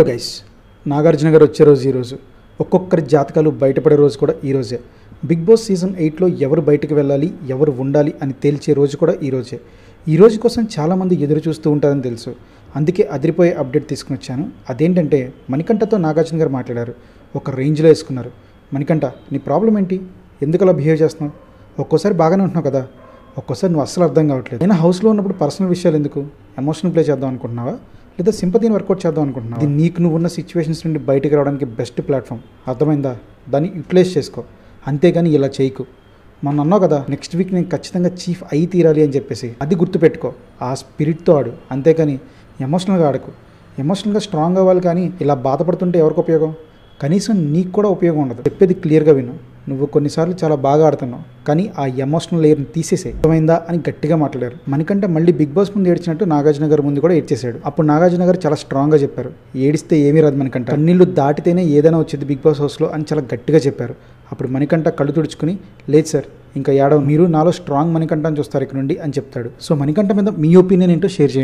Hello guys, Nagarjuna గారు వచ్చే రోజు ఈరోజు. ఒక్కొక్కరి జాతకాలు బయటపడే రోజు కూడా ఈరోజే. బిగ్ బాస్ సీజన్ 8లో ఎవరు బయటకు వెళ్ళాలి, ఎవరు ఉండాలి అని తేల్చే రోజు కూడా ఈరోజే. ఈ రోజు కోసం చాలామంది ఎదురు చూస్తూ ఉంటారని తెలుసు. అందుకే అదిరిపోయే అప్డేట్ తీసుకుని వచ్చాను. అదేంటంటే మణికంఠతో నాగార్జున గారు మాట్లాడారు. ఒక రేంజ్లో వేసుకున్నారు. మణికంఠ, నీ ప్రాబ్లం ఏంటి? ఎందుకు అలా బిహేవ్ చేస్తున్నావు? ఒక్కోసారి బాగానే ఉంటున్నావు కదా, ఒక్కోసారి నువ్వు అస్సలు అర్థం కావట్లేదు. నేను హౌస్లో ఉన్నప్పుడు పర్సనల్ విషయాలు ఎందుకు? ఎమోషనల్ ప్లే చేద్దాం అనుకుంటున్నావా, లేదా సింపతిని వర్కౌట్ చేద్దాం అనుకుంటున్నావా? ఇది నీకు నువ్వు ఉన్న సిచ్యువేషన్స్ నుండి బయటకు రావడానికి బెస్ట్ ప్లాట్ఫామ్. అర్థమైందా? దాన్ని యూటిలైజ్ చేసుకో, అంతేగాని ఇలా చేయకు. మొన్న అన్నావు కదా, నెక్స్ట్ వీక్ నేను ఖచ్చితంగా చీఫ్ అయి తీరాలి అని చెప్పేసి. అది గుర్తుపెట్టుకో. ఆ స్పిరిట్తో ఆడు, అంతేకాని ఎమోషనల్గా ఆడకు. ఎమోషనల్గా స్ట్రాంగ్ అవ్వాలి, కానీ ఇలా బాధపడుతుంటే ఎవరికి ఉపయోగం? కనీసం నీకు కూడా ఉపయోగం ఉండదు. చెప్పేది క్లియర్గా విను. నువ్వు కొన్నిసార్లు చాలా బాగా ఆడుతున్నావు, కానీ ఆ ఎమోషనల్ లేయర్ని తీసేసే. అర్థమైందా అని గట్టిగా మాట్లాడారు. మణికంఠ మళ్ళీ బిగ్ బాస్ ముందు ఏడ్చినట్టు నాగార్జున గారి ముందు కూడా ఏడ్చేశాడు. అప్పుడు నాగార్జున గారు చాలా స్ట్రాంగ్గా చెప్పారు, ఏడిస్తే ఏమీ రాదు మణికంఠ, కన్నీళ్లు దాటితేనే ఏదైనా వచ్చేది బిగ్ బాస్ హౌస్లో అని చాలా గట్టిగా చెప్పారు. అప్పుడు మణికంఠ కళ్ళు తుడుచుకుని, లేదు సార్, ఇంకా ఏడవ, మీరు నాలో స్ట్రాంగ్ మణికంఠ అని చూస్తారు ఇక్కడ నుండి అని చెప్తాడు. సో మణికంఠ మీద మీ ఒపీనియన్ ఏంటో షేర్ చేయండి.